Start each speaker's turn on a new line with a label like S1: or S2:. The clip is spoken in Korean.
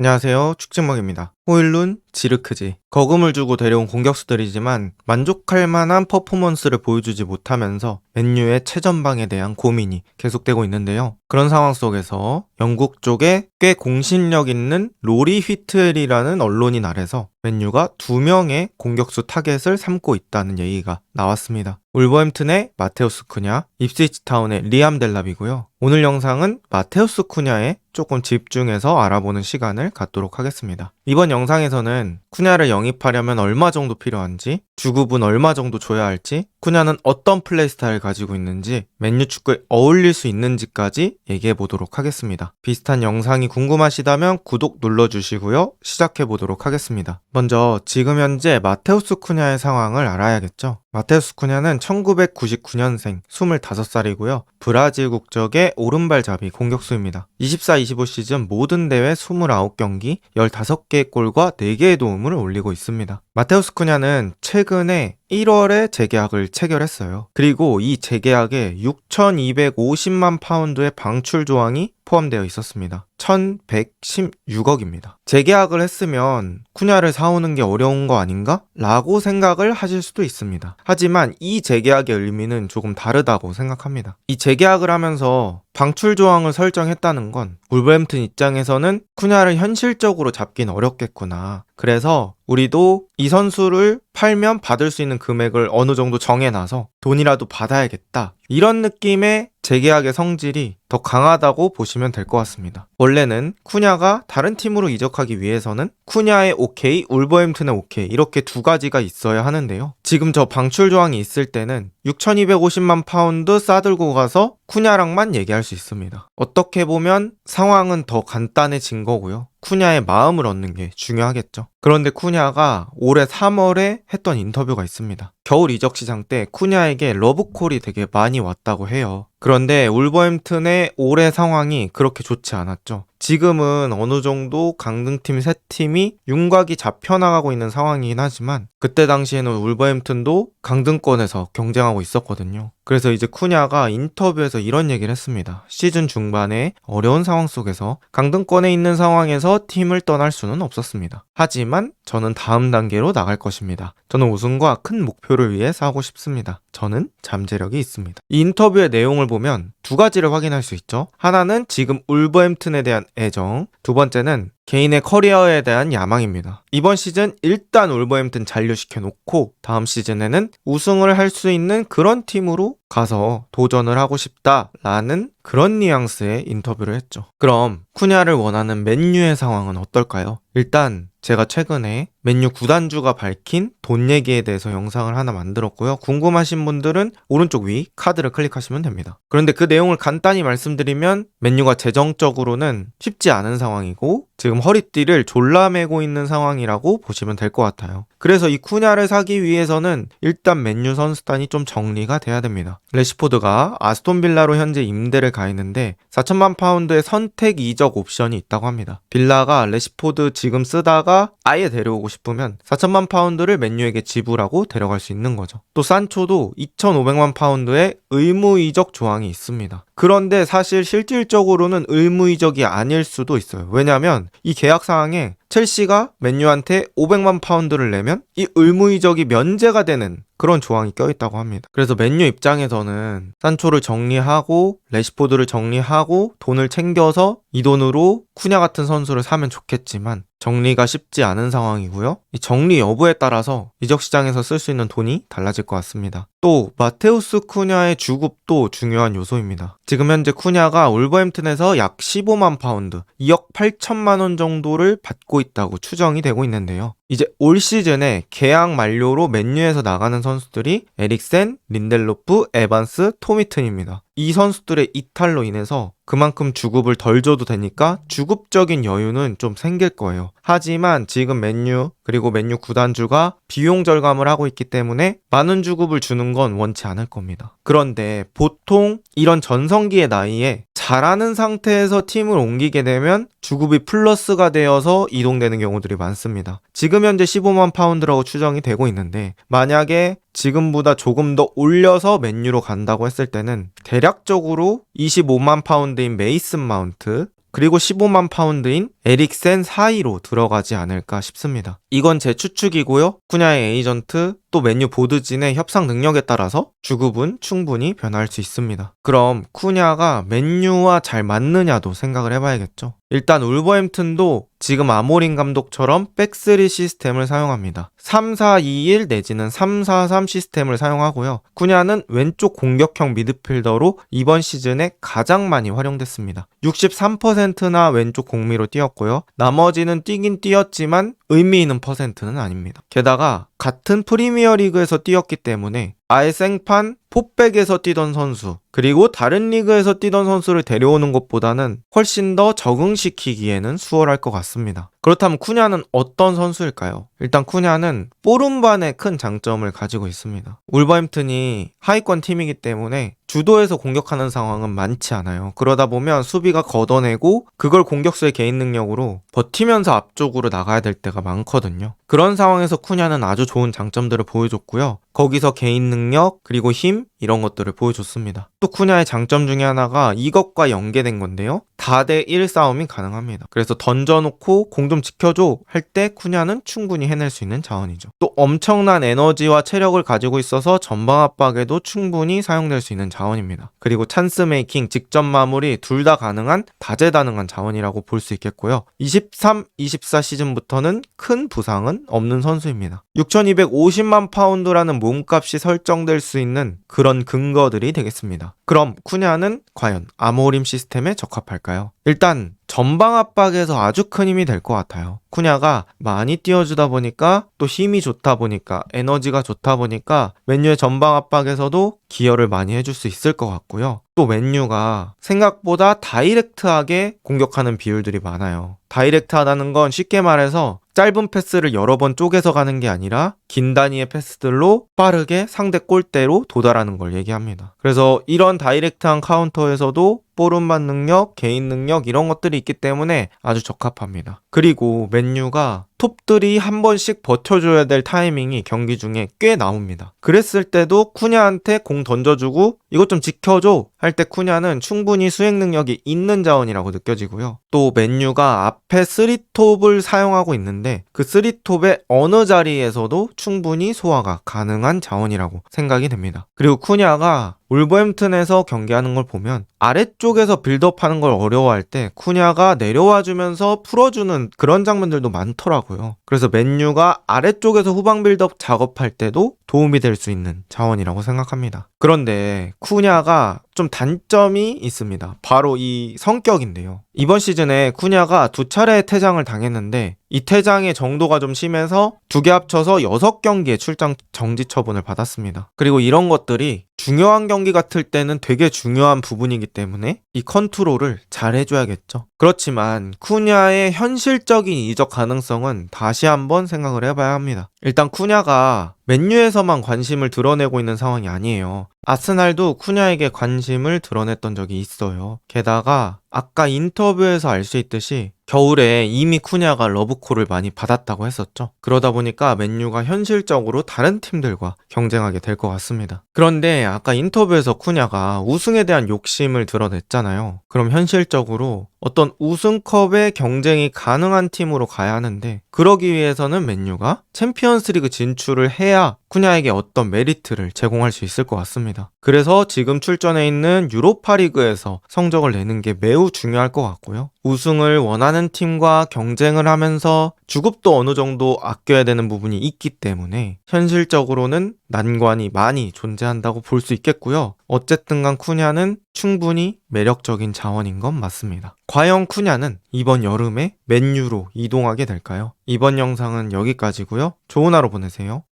S1: 안녕하세요. 축진먹입니다. 호일룬, 지르크지. 거금을 주고 데려온 공격수들이지만 만족할 만한 퍼포먼스를 보여주지 못하면서 맨유의 최전방에 대한 고민이 계속되고 있는데요. 그런 상황 속에서 영국 쪽에 꽤 공신력 있는 로리 휘트웰이라는 언론인 아래서 맨유가 2명의 공격수 타겟을 삼고 있다는 얘기가 나왔습니다. 울버햄튼의 마테우스 쿠냐, 입스위치 타운의 리암 델랍이고요. 오늘 영상은 마테우스 쿠냐에 조금 집중해서 알아보는 시간을 갖도록 하겠습니다. 이번 영상에서는 쿠냐를 영입하려면 얼마 정도 필요한지, 주급은 얼마 정도 줘야 할지, 쿠냐는 어떤 플레이 스타일을 가지고 있는지, 맨유 축구에 어울릴 수 있는지까지 얘기해 보도록 하겠습니다. 비슷한 영상이 궁금하시다면 구독 눌러주시고요. 시작해 보도록 하겠습니다. 먼저 지금 현재 마테우스 쿠냐의 상황을 알아야겠죠. 마테우스 쿠냐는 1999년생 25살이고요. 브라질 국적의 오른발잡이 공격수입니다. 24-25 시즌 모든 대회 29경기, 15개의 골과 4개의 도움을 올리고 있습니다. 마테우스 쿠냐는 최근에 1월에 재계약을 체결했어요. 그리고 이 재계약에 6,250만 파운드의 방출 조항이 포함되어 있었습니다. 1,116억입니다. 재계약을 했으면 쿠냐를 사오는 게 어려운 거 아닌가? 라고 생각을 하실 수도 있습니다. 하지만 이 재계약의 의미는 조금 다르다고 생각합니다. 이 재계약을 하면서 방출 조항을 설정했다는 건 울버햄튼 입장에서는 쿠냐를 현실적으로 잡긴 어렵겠구나. 그래서 우리도 이 선수를 팔면 받을 수 있는 금액을 어느 정도 정해놔서 돈이라도 받아야겠다. 이런 느낌의 재계약의 성질이 더 강하다고 보시면 될 것 같습니다. 원래는 쿠냐가 다른 팀으로 이적하기 위해서는 쿠냐의 오케이, 울버햄튼의 오케이 이렇게 두 가지가 있어야 하는데요. 지금 저 방출 조항이 있을 때는 6,250만 파운드 싸들고 가서 쿠냐랑만 얘기할 수 있습니다. 어떻게 보면 상황은 더 간단해진 거고요. 쿠냐의 마음을 얻는 게 중요하겠죠. 그런데 쿠냐가 올해 3월에 했던 인터뷰가 있습니다. 겨울 이적 시장 때 쿠냐에게 러브콜이 되게 많이 왔다고 해요. 그런데 울버햄튼의 올해 상황이 그렇게 좋지 않았죠. 지금은 어느 정도 강등팀 3팀이 윤곽이 잡혀나가고 있는 상황이긴 하지만 그때 당시에는 울버햄튼도 강등권에서 경쟁하고 있었거든요. 그래서 이제 쿠냐가 인터뷰에서 이런 얘기를 했습니다. 시즌 중반에 어려운 상황 속에서 강등권에 있는 상황에서 팀을 떠날 수는 없었습니다. 하지만 저는 다음 단계로 나갈 것입니다. 저는 우승과 큰 목표를 위해 싸우고 싶습니다. 저는 잠재력이 있습니다. 이 인터뷰의 내용을 보면 두 가지를 확인할 수 있죠. 하나는 지금 울버햄튼에 대한 애정, 두 번째는 개인의 커리어에 대한 야망입니다. 이번 시즌 일단 울버햄튼 잔류시켜 놓고 다음 시즌에는 우승을 할 수 있는 그런 팀으로 가서 도전을 하고 싶다라는 그런 뉘앙스의 인터뷰를 했죠. 그럼 쿠냐를 원하는 맨유의 상황은 어떨까요? 일단 제가 최근에 맨유 구단주가 밝힌 돈 얘기에 대해서 영상을 하나 만들었고요. 궁금하신 분들은 오른쪽 위 카드를 클릭하시면 됩니다. 그런데 그 내용을 간단히 말씀드리면 맨유가 재정적으로는 쉽지 않은 상황이고 지금 허리띠를 졸라매고 있는 상황이라고 보시면 될 것 같아요. 그래서 이 쿠냐를 사기 위해서는 일단 맨유 선수단이 좀 정리가 돼야 됩니다. 레시포드가 아스톤빌라로 현재 임대를 가 있는데 4천만 파운드의 선택 이적 옵션이 있다고 합니다. 빌라가 레시포드 지금 쓰다가 아예 데려오고 싶으면 4천만 파운드를 맨유에게 지불하고 데려갈 수 있는 거죠. 또 산초도 2,500만 파운드의 의무 이적 조항이 있습니다. 그런데 사실 실질적으로는 의무 이적이 아닐 수도 있어요. 왜냐하면 이 계약 사항에 첼시가 맨유한테 500만 파운드를 내면 이 의무 이적이 면제가 되는 그런 조항이 껴있다고 합니다. 그래서 맨유 입장에서는 산초를 정리하고 레시포드를 정리하고 돈을 챙겨서 이 돈으로 쿠냐 같은 선수를 사면 좋겠지만 정리가 쉽지 않은 상황이고요. 이 정리 여부에 따라서 이적 시장에서 쓸 수 있는 돈이 달라질 것 같습니다. 또 마테우스 쿠냐의 주급도 중요한 요소입니다. 지금 현재 쿠냐가 울버햄튼에서 약 15만 파운드, 2억 8천만 원 정도를 받고 있다고 추정이 되고 있는데요. 이제 올 시즌에 계약 만료로 맨유에서 나가는 선수들이 에릭센, 린델로프, 에반스, 토미튼입니다. 이 선수들의 이탈로 인해서 그만큼 주급을 덜 줘도 되니까 주급적인 여유는 좀 생길 거예요. 하지만 지금 맨유 그리고 맨유 구단주가 비용 절감을 하고 있기 때문에 많은 주급을 주는 건 원치 않을 겁니다. 그런데 보통 이런 전성기의 나이에 잘하는 상태에서 팀을 옮기게 되면 주급이 플러스가 되어서 이동되는 경우들이 많습니다. 지금 현재 15만 파운드라고 추정이 되고 있는데 만약에 지금보다 조금 더 올려서 맨유로 간다고 했을 때는 대략적으로 25만 파운드인 메이슨 마운트, 그리고 15만 파운드인 에릭센 사이로 들어가지 않을까 싶습니다. 이건 제 추측이고요. 쿠냐의 에이전트 또 맨유 보드진의 협상 능력에 따라서 주급은 충분히 변할 수 있습니다. 그럼 쿠냐가 맨유와 잘 맞느냐도 생각을 해봐야겠죠. 일단 울버햄튼도 지금 아모린 감독처럼 백스리 시스템을 사용합니다. 3-4-2-1 내지는 3-4-3 시스템을 사용하고요. 쿠냐는 왼쪽 공격형 미드필더로 이번 시즌에 가장 많이 활용됐습니다. 63%나 왼쪽 공미로 뛰었고요. 나머지는 뛰긴 뛰었지만 의미 있는 퍼센트는 아닙니다. 게다가 같은 프리미어리그에서 뛰었기 때문에 아예 생판 포백에서 뛰던 선수 그리고 다른 리그에서 뛰던 선수를 데려오는 것보다는 훨씬 더 적응시키기에는 수월할 것 같습니다. 그렇다면 쿠냐는 어떤 선수일까요? 일단 쿠냐는 뽀른반의 큰 장점을 가지고 있습니다. 울버햄튼이 하위권 팀이기 때문에 주도해서 공격하는 상황은 많지 않아요. 그러다 보면 수비가 걷어내고 그걸 공격수의 개인 능력으로 버티면서 앞쪽으로 나가야 될 때가 많거든요. 그런 상황에서 쿠냐는 아주 좋은 장점들을 보여줬고요. 거기서 개인 능력 그리고 힘 이런 것들을 보여줬습니다. 또 쿠냐의 장점 중에 하나가 이것과 연계된 건데요. 4대1 싸움이 가능합니다. 그래서 던져놓고 공 좀 지켜줘 할 때 쿠냐는 충분히 해낼 수 있는 자원이죠. 또 엄청난 에너지와 체력을 가지고 있어서 전방 압박에도 충분히 사용될 수 있는 자원입니다. 그리고 찬스 메이킹, 직접 마무리 둘 다 가능한 다재다능한 자원이라고 볼 수 있겠고요. 23-24 시즌부터는 큰 부상은 없는 선수입니다. 6,250만 파운드라는 몸값이 설정될 수 있는 그런 근거들이 되겠습니다. 그럼 쿠냐는 과연 아모림 시스템에 적합할까요? 일단 전방 압박에서 아주 큰 힘이 될 것 같아요. 쿠냐가 많이 띄워주다 보니까 또 힘이 좋다 보니까 에너지가 좋다 보니까 맨유의 전방 압박에서도 기여를 많이 해줄 수 있을 것 같고요. 또 맨유가 생각보다 다이렉트하게 공격하는 비율들이 많아요. 다이렉트하다는 건 쉽게 말해서 짧은 패스를 여러 번 쪼개서 가는 게 아니라 긴 단위의 패스들로 빠르게 상대 골대로 도달하는 걸 얘기합니다. 그래서 이런 다이렉트한 카운터에서도 볼음만 능력, 개인 능력 이런 것들이 있기 때문에 아주 적합합니다. 그리고 맨유가 톱들이 한 번씩 버텨줘야 될 타이밍이 경기 중에 꽤 나옵니다. 그랬을 때도 쿠냐한테 공 던져주고 이것 좀 지켜줘 할 때 쿠냐는 충분히 수행 능력이 있는 자원이라고 느껴지고요. 또 맨유가 앞에 3톱을 사용하고 있는데 그 3톱의 어느 자리에서도 충분히 소화가 가능한 자원이라고 생각이 됩니다. 그리고 쿠냐가 울버햄튼에서 경기하는 걸 보면 아래쪽에서 빌드업하는 걸 어려워할 때 쿠냐가 내려와주면서 풀어주는 그런 장면들도 많더라고요. 그래서 맨유가 아래쪽에서 후방 빌드업 작업할 때도 도움이 될 수 있는 자원이라고 생각합니다. 그런데 쿠냐가 좀 단점이 있습니다. 바로 이 성격인데요. 이번 시즌에 쿠냐가 2차례 퇴장을 당했는데 이 퇴장의 정도가 좀 심해서 2개 합쳐서 6경기의 출장 정지 처분을 받았습니다. 그리고 이런 것들이 중요한 경기 같을 때는 되게 중요한 부분이기 때문에 이 컨트롤을 잘 해줘야겠죠. 그렇지만 쿠냐의 현실적인 이적 가능성은 다시 한번 생각을 해봐야 합니다. 일단 쿠냐가 맨유에서만 관심을 드러내고 있는 상황이 아니에요. 아스날도 쿠냐에게 관심을 드러냈던 적이 있어요. 게다가 아까 인터뷰에서 알 수 있듯이 겨울에 이미 쿠냐가 러브콜을 많이 받았다고 했었죠. 그러다 보니까 맨유가 현실적으로 다른 팀들과 경쟁하게 될 것 같습니다. 그런데 아까 인터뷰에서 쿠냐가 우승에 대한 욕심을 드러냈잖아요. 그럼 현실적으로 어떤 우승컵의 경쟁이 가능한 팀으로 가야 하는데 그러기 위해서는 맨유가 챔피언스리그 진출을 해야 쿠냐에게 어떤 메리트를 제공할 수 있을 것 같습니다. 그래서 지금 출전해 있는 유로파리그에서 성적을 내는 게 매우 중요할 것 같고요. 우승을 원하는 팀과 경쟁을 하면서 주급도 어느 정도 아껴야 되는 부분이 있기 때문에 현실적으로는 난관이 많이 존재한다고 볼 수 있겠고요. 어쨌든 간 쿠냐는 충분히 매력적인 자원인 건 맞습니다. 과연 쿠냐는 이번 여름에 맨유로 이동하게 될까요? 이번 영상은 여기까지고요. 좋은 하루 보내세요.